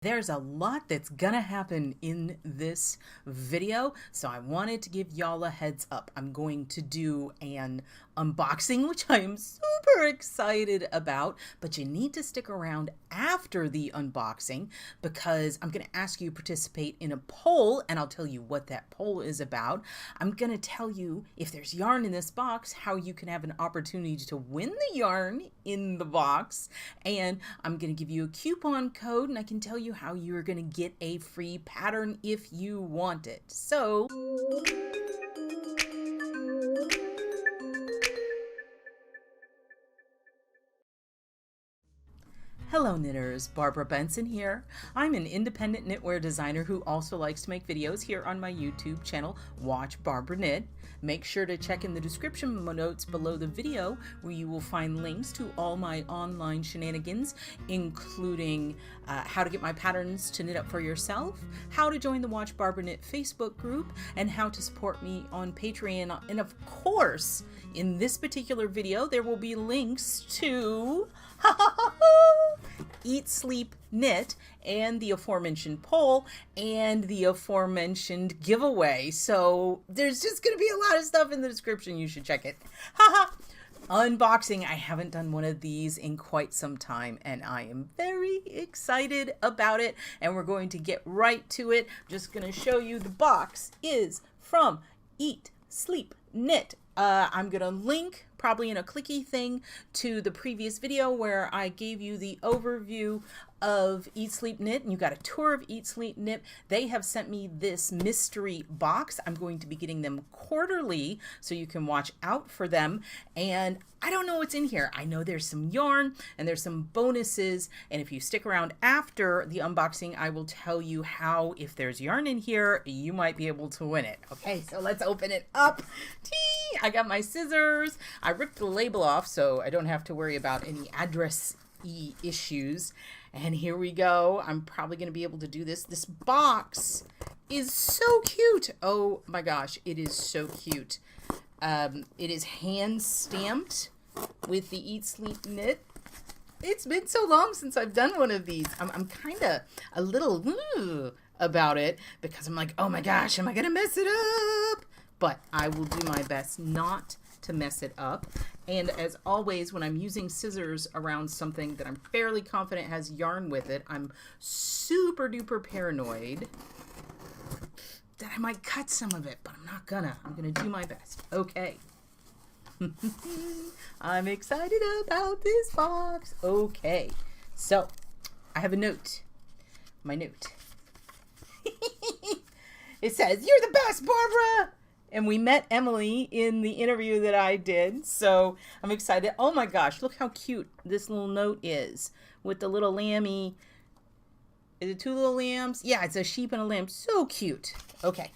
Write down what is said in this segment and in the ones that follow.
There's a lot that's gonna happen in this video, so I wanted to give y'all a heads up. I'm going to do an unboxing, which I am super excited about, but you need to stick around after the unboxing because I'm gonna ask you to participate in a poll, and I'll tell you what that poll is about. I'm gonna tell you if there's yarn in this box, how you can have an opportunity to win the yarn in the box, and I'm gonna give you a coupon code, and I can tell you how you're going to get a free pattern if you want it. So hello knitters, Barbara Benson here. I'm an independent knitwear designer who also likes to make videos here on my YouTube channel, Watch Barbara Knit. Make sure to check in the description notes below the video where you will find links to all my online shenanigans, including how to get my patterns to knit up for yourself, how to join the Watch Barbara Knit Facebook group, and how to support me on Patreon. And of course, in this particular video, there will be links to Eat, Sleep, Knit, and the aforementioned poll, and the aforementioned giveaway. So there's just going to be a lot of stuff in the description. You should check it. Unboxing. I haven't done one of these in quite some time, and I am very excited about it, and we're going to get right to it. Just going to show you the box is from Eat, Sleep, Knit. I'm going to link, probably in a clicky thing, to the previous video where I gave you the overview of Eat, Sleep, Knit, and you got a tour of Eat, Sleep, Knit. They have sent me this mystery box. I'm going to be getting them quarterly, so you can watch out for them. And I don't know what's in here. I know there's some yarn and there's some bonuses, and if you stick around after the unboxing, I will tell you how, if there's yarn in here, you might be able to win it. Okay, so let's open it up. I got my scissors. I ripped the label off so I don't have to worry about any address issues. And here we go. I'm probably going to be able to do this. This box is so cute. Oh my gosh, it is so cute. It is hand stamped with the Eat, Sleep, Knit. It's been so long since I've done one of these. I'm kind of a little about it because I'm like, oh my gosh, am I going to mess it up? But I will do my best not to mess it up. And as always, when I'm using scissors around something that I'm fairly confident has yarn with it, I'm super duper paranoid that I might cut some of it, but I'm not gonna. I'm gonna do my best. Okay. I'm excited about this box. Okay. So, I have a note. My note. It says, "You're the best, Barbara!" And we met Emily in the interview that I did, so I'm excited. Oh my gosh, look how cute this little note is with the little lammy. Is it two little lambs? Yeah, it's a sheep and a lamb. So cute. Okay,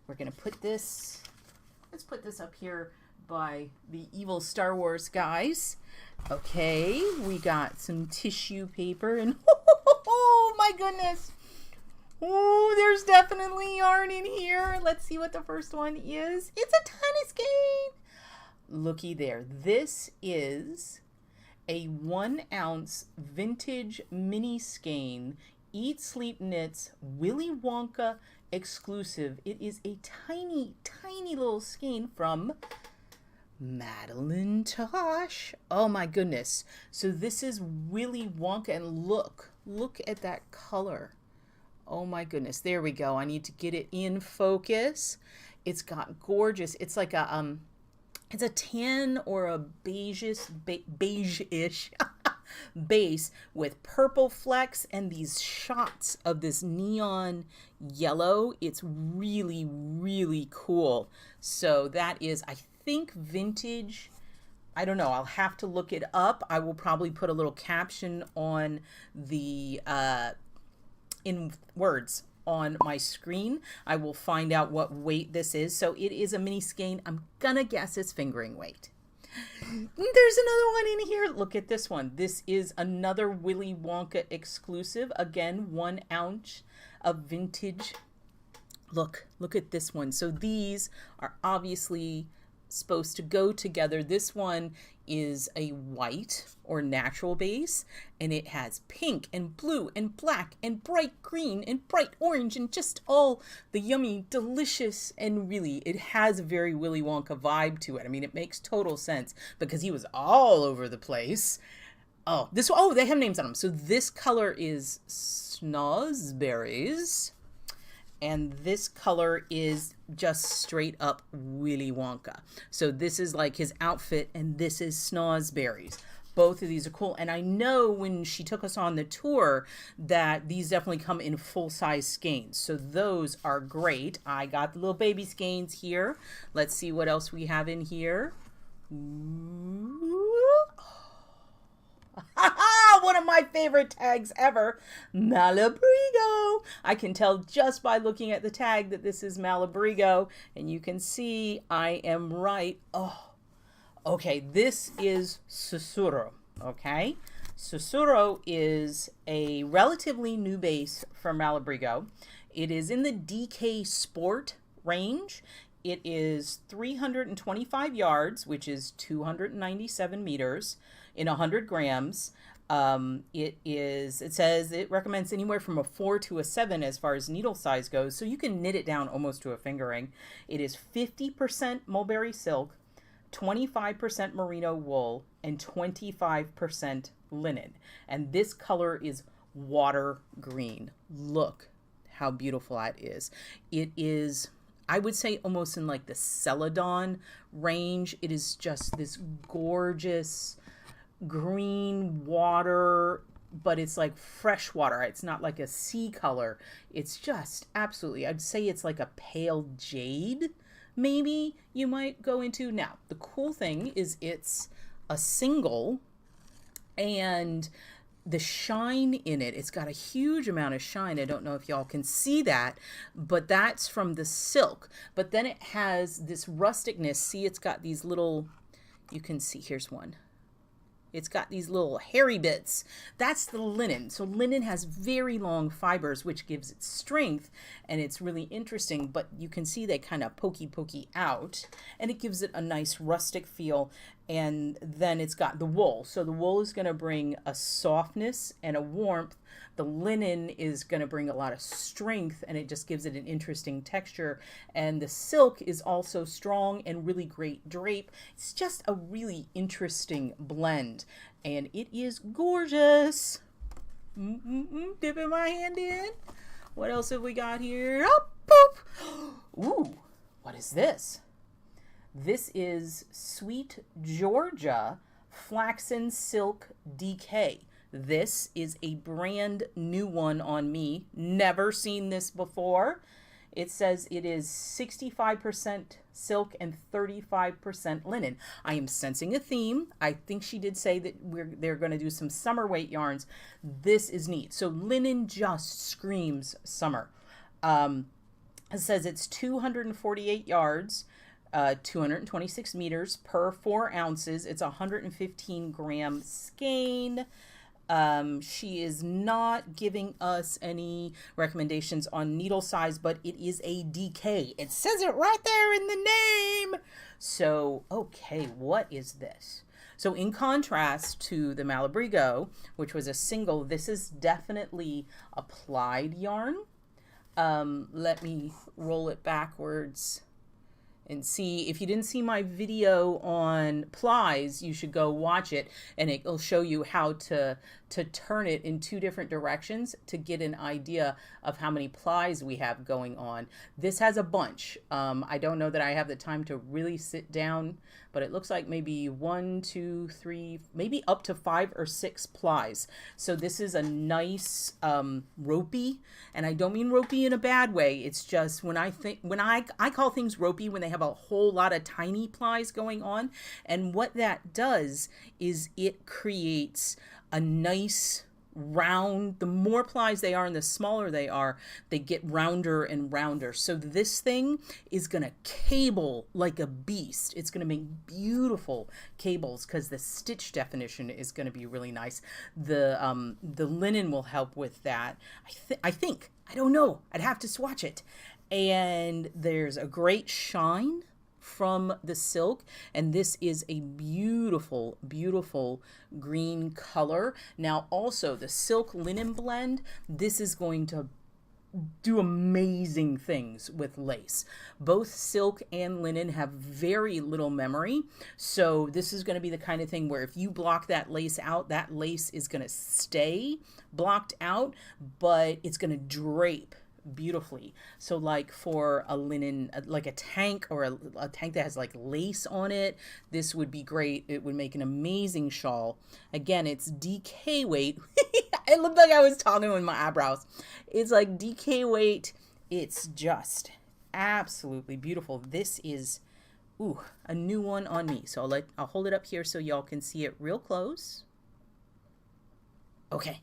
we're going to put this, let's put this up here by the evil Star Wars guys. Okay, we got some tissue paper and oh my goodness. Oh, there's definitely yarn in here. Let's see what the first one is. It's a tiny skein. Looky there. This is a 1 ounce vintage mini skein. Eat, Sleep, Knits Willy Wonka exclusive. It is a tiny, tiny little skein from Madeline Tosh. Oh my goodness. So this is Willy Wonka, and look at that color. Oh my goodness, there we go. I need to get it in focus. It's got gorgeous, it's like a, it's a tan or a beige-ish base with purple flecks and these shots of this neon yellow. It's really, really cool. So that is, I think, vintage. I don't know, I'll have to look it up. I will probably put a little caption on the, in words on my screen. I will find out what weight this is. So it is a mini skein. I'm gonna guess it's fingering weight. There's another one in here. Look at this one. This is another Willy Wonka exclusive. Again, 1 ounce of vintage. Look at this one. So these are obviously supposed to go together. This one is a white or natural base, and it has pink and blue and black and bright green and bright orange and just all the yummy, delicious, and really it has a very Willy Wonka vibe to it. I mean, it makes total sense because he was all over the place. Oh, they have names on them. So this color is Snozberries. And this color is just straight up Willy Wonka. So this is like his outfit, and this is Snozberries. Both of these are cool. And I know when she took us on the tour that these definitely come in full-size skeins. So those are great. I got the little baby skeins here. Let's see what else we have in here. Ooh. One of my favorite tags ever, Malabrigo. I can tell just by looking at the tag that this is Malabrigo, and you can see I am right. Oh, okay, this is Susurro, okay? Susurro is a relatively new base from Malabrigo. It is in the DK Sport range. It is 325 yards, which is 297 meters in 100 grams. It says it recommends anywhere from a 4 to a 7 as far as needle size goes, so you can knit it down almost to a fingering. It is 50% mulberry silk, 25% merino wool, and 25% linen. And this color is water green. Look how beautiful that is. It is, I would say, almost in like the celadon range. It is just this gorgeous green water, but it's like fresh water. It's not like a sea color. It's just absolutely, I'd say it's like a pale jade, maybe you might go into. Now, the cool thing is it's a single, and the shine in it, it's got a huge amount of shine. I don't know if y'all can see that, but that's from the silk. But then it has this rusticness. See, it's got these little, you can see, here's one. It's got these little hairy bits. That's the linen. So linen has very long fibers, which gives it strength, and it's really interesting, but you can see they kind of pokey out, and it gives it a nice rustic feel. And then it's got the wool. So the wool is going to bring a softness and a warmth. The linen is going to bring a lot of strength, and it just gives it an interesting texture. And the silk is also strong and really great drape. It's just a really interesting blend, and it is gorgeous. Dipping my hand in. What else have we got here? Oh, poop. Ooh, what is this? This is Sweet Georgia Flaxen Silk DK. This is a brand new one on me. Never seen this before. It says it is 65% silk and 35% linen. I am sensing a theme. I think she did say that they're going to do some summer weight yarns. This is neat. So linen just screams summer. It says it's 248 yards. 226 meters per 4 ounces. It's a 115 gram skein. She is not giving us any recommendations on needle size, but it is a DK. It says it right there in the name. So, okay, what is this? So in contrast to the Malabrigo, which was a single, this is definitely a plied yarn. Let me roll it backwards and see. If you didn't see my video on plies, you should go watch it, and it'll show you how to turn it in 2 different directions to get an idea of how many plies we have going on. This has a bunch. I don't know that I have the time to really sit down, but it looks like maybe 1, 2, 3, maybe up to 5 or 6 plies. So this is a nice ropey, and I don't mean ropey in a bad way. It's just when I call things ropey when they have a whole lot of tiny plies going on, and what that does is it creates a nice round. The more plies they are and the smaller they are, they get rounder and rounder. So this thing is gonna cable like a beast. It's gonna make beautiful cables because the stitch definition is gonna be really nice. The linen will help with that. I think, I don't know, I'd have to swatch it. And there's a great shine from the silk, and this is a beautiful, beautiful green color. Now also the silk linen blend, this is going to do amazing things with lace. Both silk and linen have very little memory, so this is going to be the kind of thing where if you block that lace out, that lace is going to stay blocked out, but it's going to drape beautifully. So like for a linen, like a tank, or a tank that has like lace on it, this would be great. It would make an amazing shawl. Again, it's DK weight. It looked like I was talking with my eyebrows. It's like DK weight. It's just absolutely beautiful. This is, ooh, a new one on me. So I'll hold it up here so y'all can see it real close. Okay.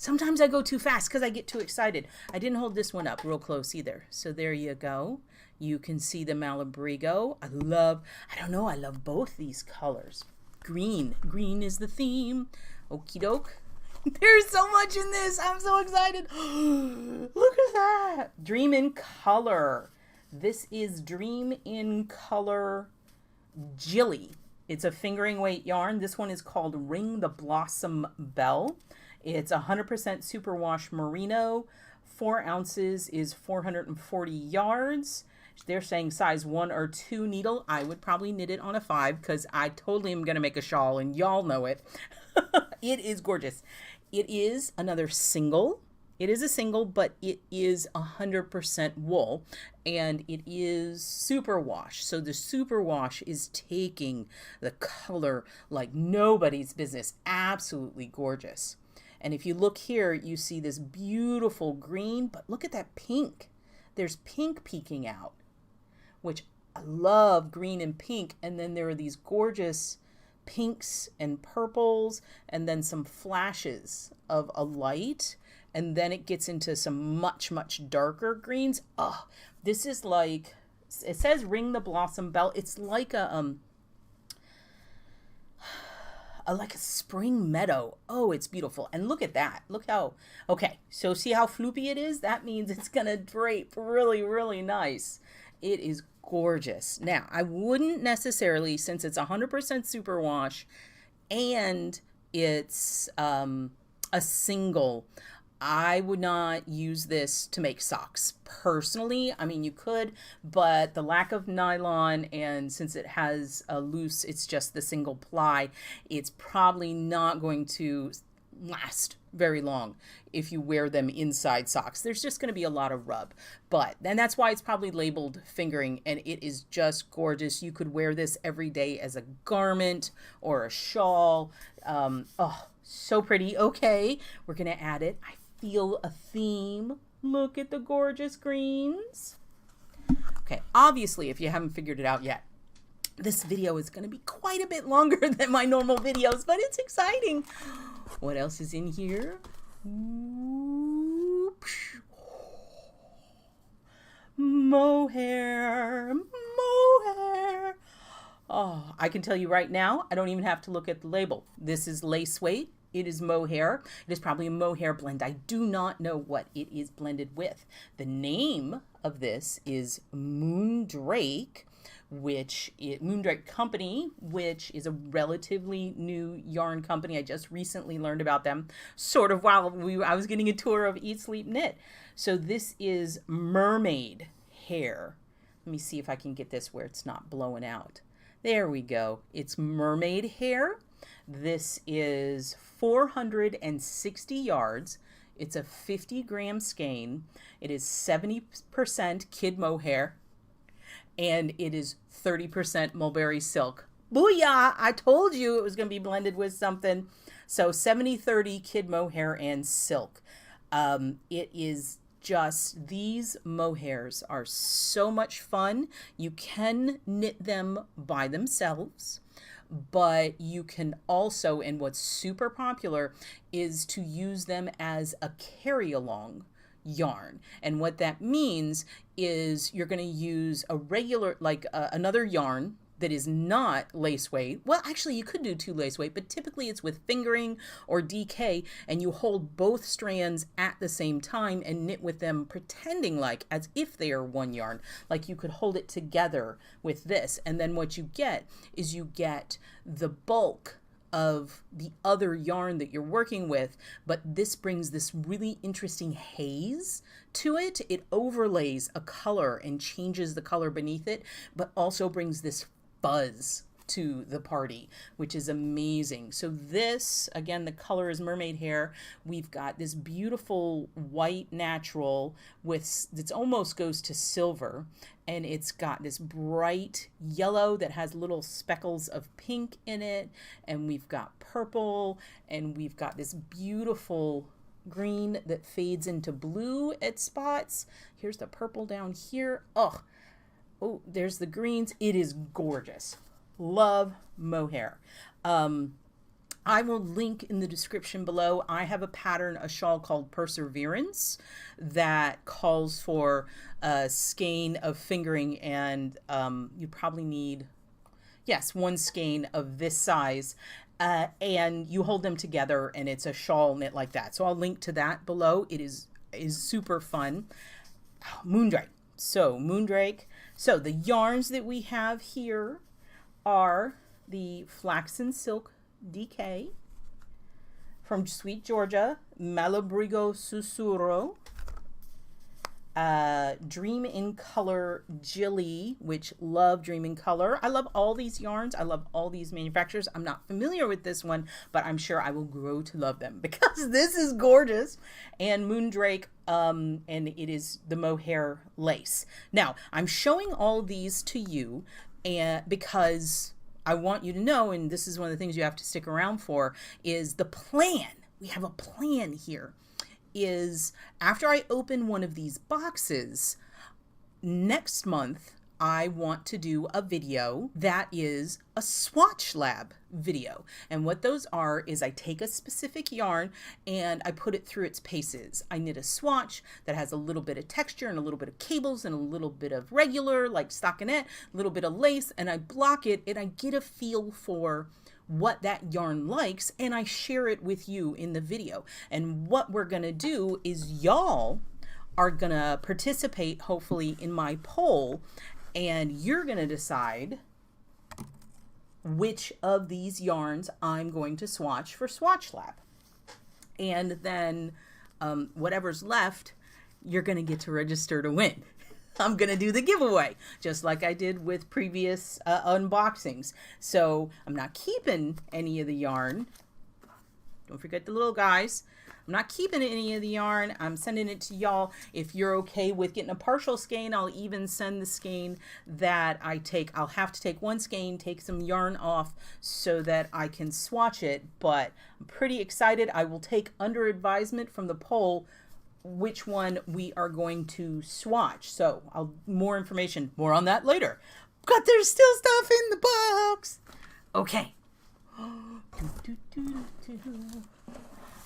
Sometimes I go too fast because I get too excited. I didn't hold this one up real close either. So there you go. You can see the Malabrigo. I love both these colors. Green is the theme. Okie doke. There's so much in this. I'm so excited. Look at that. Dream in Color. This is Dream in Color Jilly. It's a fingering weight yarn. This one is called Ring the Blossom Bell. It's 100% superwash merino. 4 ounces is 440 yards. They're saying size 1 or 2 needle. I would probably knit it on a 5 because I totally am going to make a shawl and y'all know it. It is gorgeous. It is another single. It is a single, but it is 100% wool and it is superwash. So the superwash is taking the color like nobody's business. Absolutely gorgeous. And if you look here, you see this beautiful green, but look at that pink. There's pink peeking out, which I love, green and pink. And then there are these gorgeous pinks and purples, and then some flashes of a light. And then it gets into some much, much darker greens. Oh, this is like, it says Ring the Blossom Bell. It's like a spring meadow. Oh, it's beautiful. And look at that. Look how, okay, so see how floopy it is? That means it's gonna drape really, really nice. It is gorgeous. Now, I wouldn't necessarily, since it's 100% superwash and it's a single, I would not use this to make socks personally. I mean, you could, but the lack of nylon, and since it has a loose, it's just the single ply, it's probably not going to last very long if you wear them inside socks. There's just going to be a lot of rub, and that's why it's probably labeled fingering, and it is just gorgeous. You could wear this every day as a garment or a shawl. Oh, so pretty. Okay, we're going to add it. I feel a theme. Look at the gorgeous greens. Okay, obviously, if you haven't figured it out yet, this video is going to be quite a bit longer than my normal videos, but it's exciting. What else is in here? Mohair. Mohair. Oh, I can tell you right now, I don't even have to look at the label. This is lace weight. It is mohair. It is probably a mohair blend. I do not know what it is blended with. The name of this is Moondrake, Moondrake Company, which is a relatively new yarn company. I just recently learned about them, sort of while I was getting a tour of Eat, Sleep, Knit. So this is mermaid hair. Let me see if I can get this where it's not blowing out. There we go. It's mermaid hair. This is 460 yards. It's a 50-gram skein. It is 70% kid mohair, and it is 30% mulberry silk. Booyah! I told you it was going to be blended with something. So 70-30 kid mohair and silk. It is just, these mohairs are so much fun. You can knit them by themselves, but you can also, and what's super popular is to use them as a carry-along yarn. And what that means is you're going to use a regular, like another yarn that is not lace weight. Well, actually you could do 2 lace weight, but typically it's with fingering or DK, and you hold both strands at the same time and knit with them pretending like as if they are 1 yarn. Like you could hold it together with this, and then what you get is you get the bulk of the other yarn that you're working with, but this brings this really interesting haze to it. It overlays a color and changes the color beneath it, but also brings this fuzz to the party, which is amazing. So this, again, the color is mermaid hair. We've got this beautiful white natural with, it almost goes to silver, and it's got this bright yellow that has little speckles of pink in it, and we've got purple, and we've got this beautiful green that fades into blue at spots. Here's the purple down here. Oh, there's the greens. It is gorgeous. Love mohair. I will link in the description below. I have a pattern, a shawl called Perseverance, that calls for a skein of fingering, and you probably need, yes, 1 skein of this size, and you hold them together, and it's a shawl knit like that. So I'll link to that below. It is super fun. Moondrake. So Moondrake. So the yarns that we have here are the Flaxen Silk DK from Sweet Georgia, Malabrigo Susurro, Dream in Color Jilly, which love Dream in Color. I love all these yarns. I love all these manufacturers. I'm not familiar with this one, but I'm sure I will grow to love them because this is gorgeous. And Moondrake, and it is the mohair lace. Now, I'm showing all these to you because I want you to know, and this is one of the things you have to stick around for, is the plan. We have a plan here. Is after I open one of these boxes, next month I want to do a video that is a swatch lab video. And what those are is I take a specific yarn and I put it through its paces. I knit a swatch that has a little bit of texture and a little bit of cables and a little bit of regular like stockinette, a little bit of lace, and I block it and I get a feel for what that yarn likes, and I share it with you in the video. And what we're gonna do is y'all are gonna participate hopefully in my poll, and you're gonna decide which of these yarns I'm going to swatch for Swatch Lab. And then whatever's left, you're gonna get to register to win. I'm gonna do the giveaway just like I did with previous unboxings. So I'm not keeping any of the yarn. Don't forget the little guys. I'm not keeping any of the yarn. I'm sending it to y'all. If you're okay with getting a partial skein, I'll even send the skein that I take. I'll have to take 1 skein, take some yarn off so that I can swatch it, but I'm pretty excited. I will take under advisement from the poll which one we are going to swatch. So more information, more on that later. But there's still stuff in the box. Okay.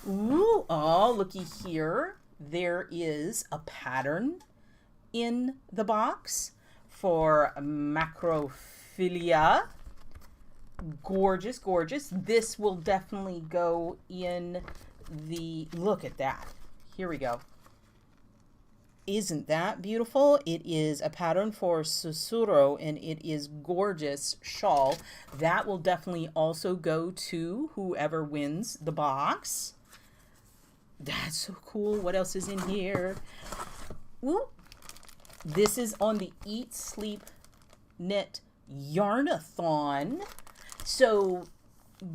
Ooh, oh, looky here. There is a pattern in the box for macrophilia. Gorgeous, gorgeous. This will definitely go in the, look at that. Here we go. Isn't that beautiful? It is a pattern for Susurro, and it is gorgeous shawl. That will definitely also go to whoever wins the box. That's so cool. What else is in here? Ooh. This is on the Eat, Sleep, Knit Yarn-a-thon. So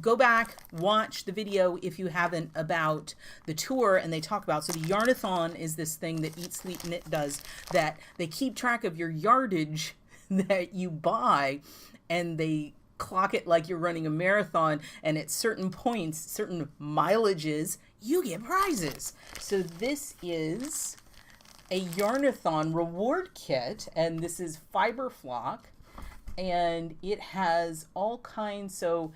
go back, watch the video if you haven't about the tour, and they talk about, so the Yarn-a-thon is this thing that Eat, Sleep, Knit does, that they keep track of your yardage that you buy, and they clock it like you're running a marathon, and at certain points, certain mileages, you get prizes. So this is a Yarn-a-thon reward kit, and this is Fiber Flock, and it has all kinds, so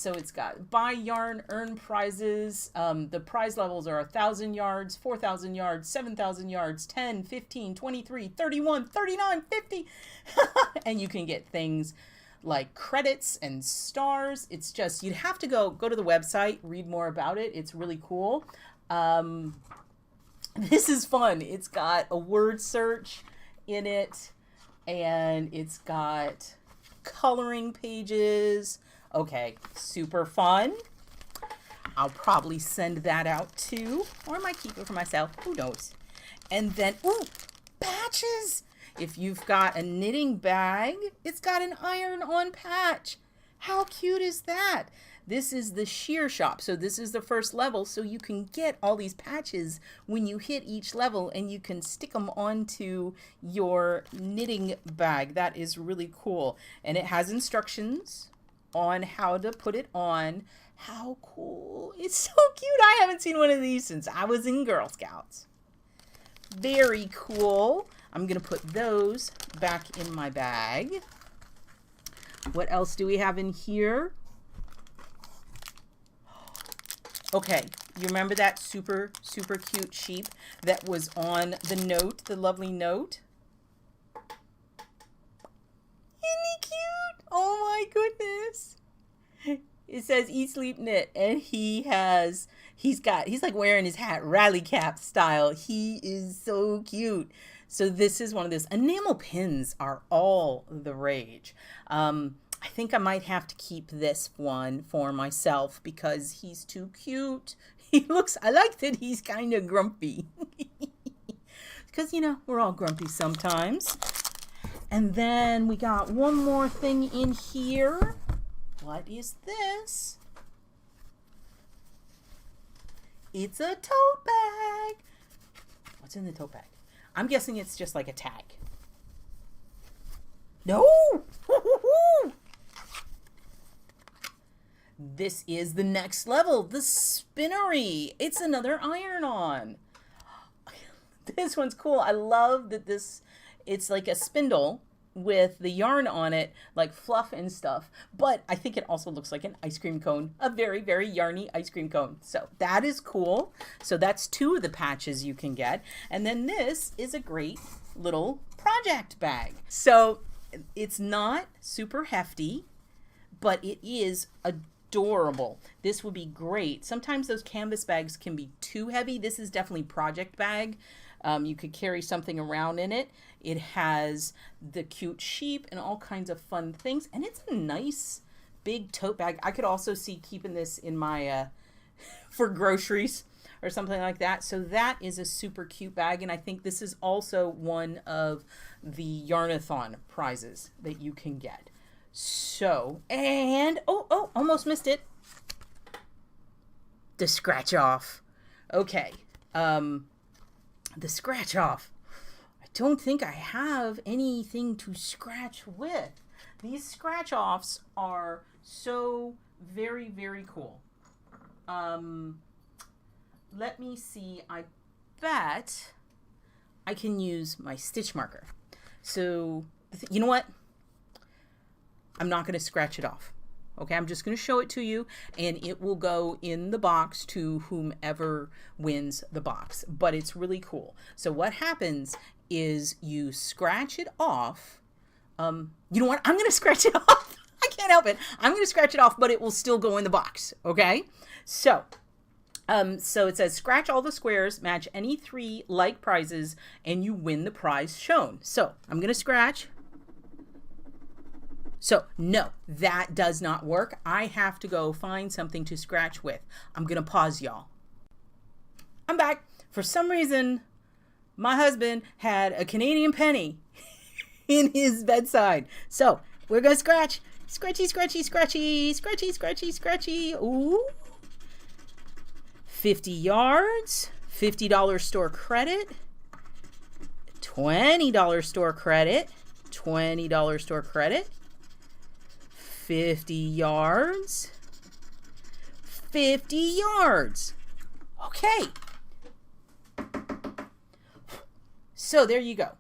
it's got buy yarn, earn prizes. The prize levels are 1,000 yards, 4,000 yards, 7,000 yards, 10, 15, 23, 31, 39, 50. And you can get things like credits and stars. It's just, you'd have to go to the website, read more about it. It's really cool. This is fun. It's got a word search in it, and it's got coloring pages. Okay, super fun. I'll probably send that out too, or I might keep it for myself. Who knows? And then, ooh, patches. If you've got a knitting bag, it's got an iron-on patch. How cute is that? This is the sheer shop. So this is the first level. So you can get all these patches when you hit each level, and you can stick them onto your knitting bag. That is really cool. And it has instructions on how to put it on. How cool. It's so cute. I haven't seen one of these since I was in Girl Scouts. Very cool. I'm going to put those back in my bag. What else do we have in here? Okay, you remember that super, super cute sheep that was on the note, the lovely note? Isn't he cute? Oh my goodness. It says eat, sleep, knit, and he's like wearing his hat rally cap style. He is so cute. So this is one of those. Enamel pins are all the rage. I think I might have to keep this one for myself because he's too cute. I like that he's kind of grumpy. Because, you know, we're all grumpy sometimes. And then we got one more thing in here. What is this? It's a tote bag. What's in the tote bag? I'm guessing it's just like a tag. No! This is the next level, the spinnery. It's another iron-on. This one's cool. I love that it's like a spindle with the yarn on it, like fluff and stuff. But I think it also looks like an ice cream cone, a very, very yarny ice cream cone. So that is cool. So that's 2 of the patches you can get. And then this is a great little project bag. So it's not super hefty, but it is adorable. This would be great. Sometimes those canvas bags can be too heavy. This is definitely project bag. You could carry something around in it. It has the cute sheep and all kinds of fun things. And it's a nice big tote bag. I could also see keeping this in my, for groceries or something like that. So that is a super cute bag. And I think this is also one of the Yarn-a-thon prizes that you can get. So, and, oh, almost missed it. The scratch off. Okay. The scratch off. I don't think I have anything to scratch with. These scratch offs are so very, very cool. Let me see. I bet I can use my stitch marker. So, you know what? I'm not going to scratch it off. Okay, I'm just going to show it to you, and it will go in the box to whomever wins the box. But it's really cool. So what happens is you scratch it off. You know what? I'm going to scratch it off. I can't help it. I'm going to scratch it off, but it will still go in the box. Okay, so it says scratch all the squares, match any 3 like prizes, and you win the prize shown. So I'm going to scratch. So no, that does not work. I have to go find something to scratch with. I'm going to pause y'all. I'm back. For some reason, my husband had a Canadian penny in his bedside. So we're going to scratch. Scratchy, scratchy, scratchy, scratchy, scratchy, scratchy. Ooh. 50 yards, $50 store credit, $20 store credit, $20 store credit. 50 yards, 50 yards. Okay. So there you go.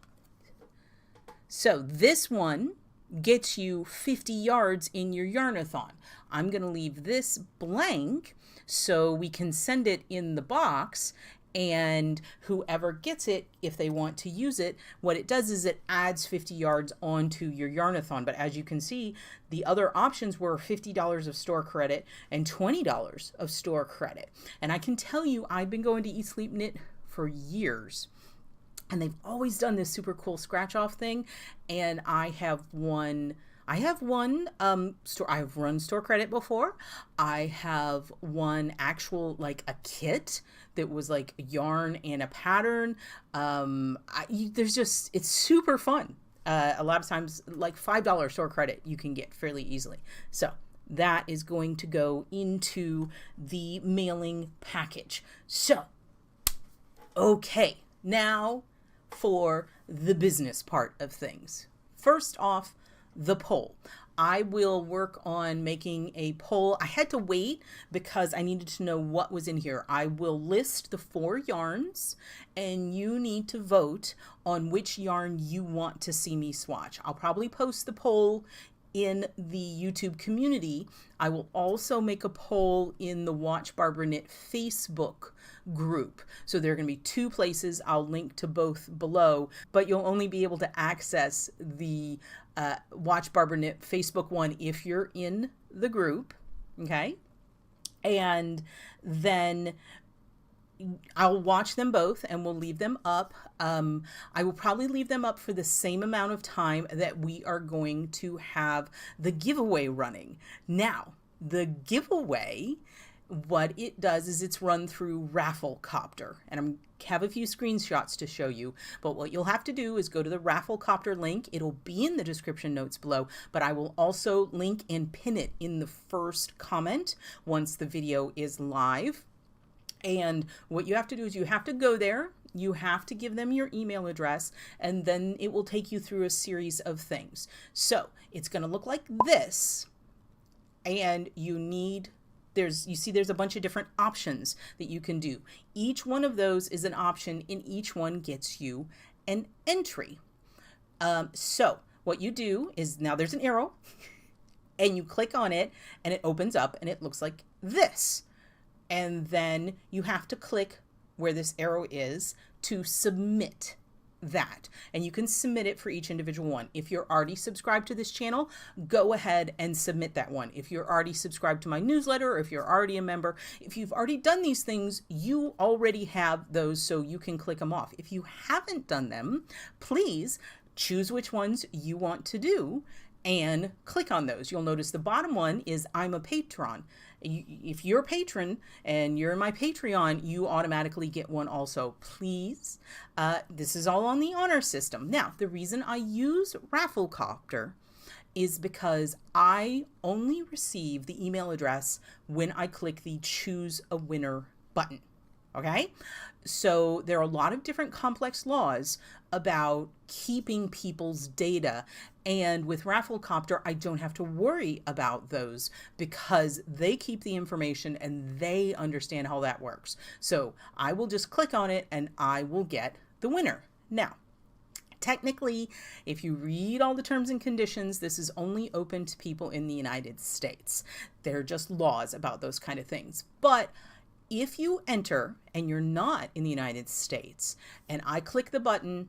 So this one gets you 50 yards in your Yarn-a-thon. I'm going to leave this blank so we can send it in the box, And whoever gets it, if they want to use it, what it does is it adds 50 yards onto your Yarn-a-thon. But as you can see, the other options were $50 of store credit and $20 of store credit. And I can tell you, I've been going to Eat Sleep Knit for years, and they've always done this super cool scratch off thing. And I've run store credit before. I have won actual, like, a kit that was like a yarn and a pattern. It's super fun. A lot of times, like $5 store credit you can get fairly easily. So that is going to go into the mailing package. So, okay, now for the business part of things. First off, the poll. I will work on making a poll. I had to wait because I needed to know what was in here. I will list the 4 yarns, and you need to vote on which yarn you want to see me swatch. I'll probably post the poll in the YouTube community. I will also make a poll in the Watch Barbara Knit Facebook group. So there are going to be 2 places. I'll link to both below, but you'll only be able to access the Watch Barbara Knit Facebook one if you're in the group. Okay. And then I'll watch them both and we'll leave them up. I will probably leave them up for the same amount of time that we are going to have the giveaway running. Now, the giveaway, what it does is it's run through Rafflecopter, and I have a few screenshots to show you, but what you'll have to do is go to the Rafflecopter link. It'll be in the description notes below, but I will also link and pin it in the first comment once the video is live. And what you have to do is you have to go there, you have to give them your email address, and then it will take you through a series of things. So it's going to look like this, and you see there's a bunch of different options that you can do. Each one of those is an option, and each one gets you an entry. So what you do is, now there's an arrow, and you click on it, and it opens up, and it looks like this. And then you have to click where this arrow is to submit that. And you can submit it for each individual one. If you're already subscribed to this channel, go ahead and submit that one. If you're already subscribed to my newsletter, or if you're already a member, if you've already done these things, you already have those, so you can click them off. If you haven't done them, please choose which ones you want to do and click on those. You'll notice the bottom one is I'm a patron. If you're a patron and you're in my Patreon, you automatically get one also. Please, this is all on the honor system. Now, the reason I use Rafflecopter is because I only receive the email address when I click the choose a winner button. Okay, so there are a lot of different complex laws about keeping people's data, and with Rafflecopter I don't have to worry about those because they keep the information and they understand how that works. So I will just click on it and I will get the winner. Now, technically, if you read all the terms and conditions, this is only open to people in the United States. They're just laws about those kind of things. But if you enter and you're not in the United States and I click the button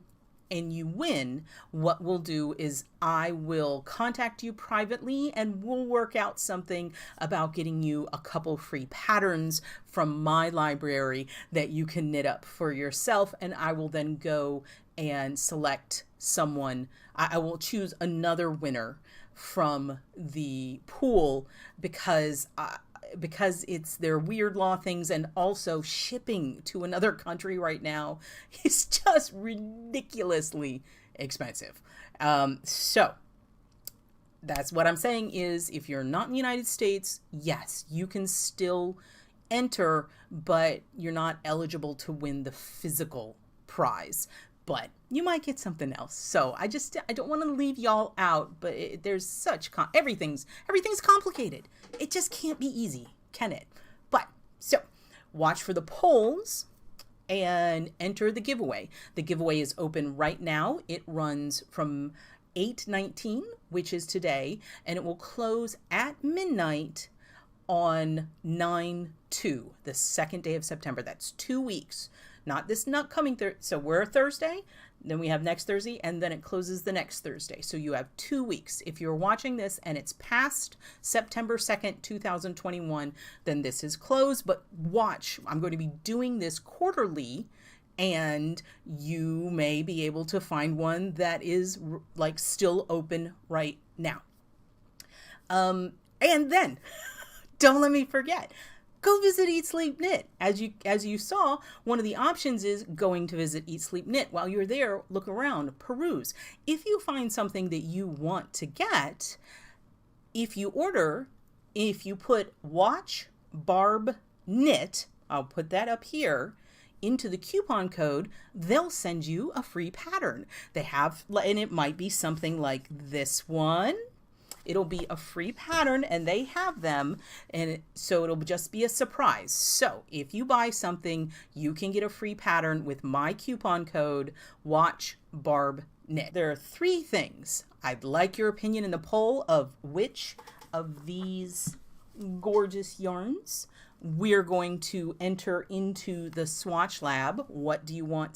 and you win, what we'll do is I will contact you privately and we'll work out something about getting you a couple free patterns from my library that you can knit up for yourself. And I will then go and select someone. I will choose another winner from the pool because it's their weird law things, and also shipping to another country right now is just ridiculously expensive. So that's what I'm saying is, if you're not in the United States, yes, you can still enter, but you're not eligible to win the physical prize. But you might get something else. So I don't want to leave y'all out, but there's such, everything's complicated. It just can't be easy, can it? But so watch for the polls and enter the giveaway. The giveaway is open right now. It runs from 8/19, which is today, and it will close at midnight on 9/2, the second day of September. That's 2 weeks. not this not coming Thursday. So we're Thursday, then we have next Thursday, and then it closes the next Thursday. So you have 2 weeks. If you're watching this and it's past September 2nd, 2021, then this is closed. But watch, I'm going to be doing this quarterly, and you may be able to find one that is like still open right now. And then don't let me forget, go visit Eat Sleep Knit. As you saw, one of the options is going to visit Eat Sleep Knit. While you're there, look around, peruse. If you find something that you want to get, if you put WATCHBARBKNIT, I'll put that up here, into the coupon code, they'll send you a free pattern. They have, and it might be something like this one. It'll be a free pattern and they have them, and so it'll just be a surprise. So if you buy something, you can get a free pattern with my coupon code WATCHBARBKNIT. There are 3 things. I'd like your opinion in the poll of which of these gorgeous yarns we're going to enter into the swatch lab. What do you want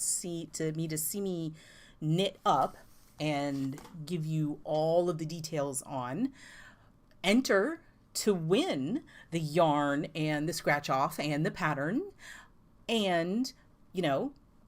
me to see me knit up and give you all of the details on? Enter to win the yarn and the scratch off and the pattern, and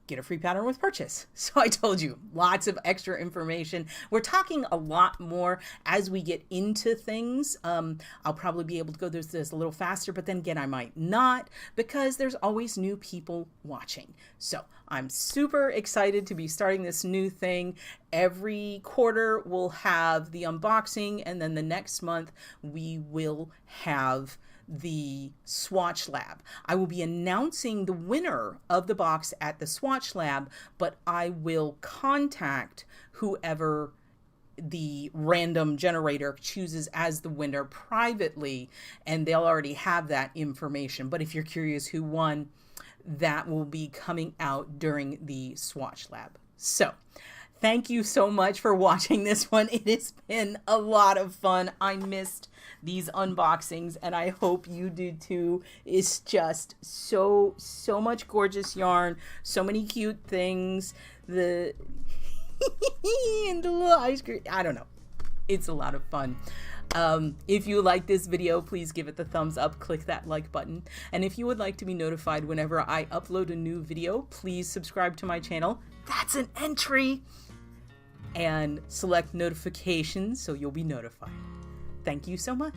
get a free pattern with purchase. So I told you, lots of extra information. We're talking a lot more as we get into things. I'll probably be able to go through this a little faster, but then again, I might not, because there's always new people watching. So I'm super excited to be starting this new thing. Every quarter we'll have the unboxing, and then the next month we will have the swatch lab. I will be announcing the winner of the box at the swatch lab, but I will contact whoever the random generator chooses as the winner privately, and they'll already have that information. But if you're curious who won, that will be coming out during the swatch lab. So thank you so much for watching this one. It has been a lot of fun. I missed these unboxings, and I hope you do too. It's just so much gorgeous yarn, so many cute things. The and the little ice cream, I don't know. It's a lot of fun. If you like this video, please give it the thumbs up, click that like button. And if you would like to be notified whenever I upload a new video, please subscribe to my channel. That's an entry. And select notifications so you'll be notified. Thank you so much.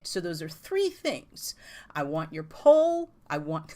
So those are 3 things. I want your poll. I want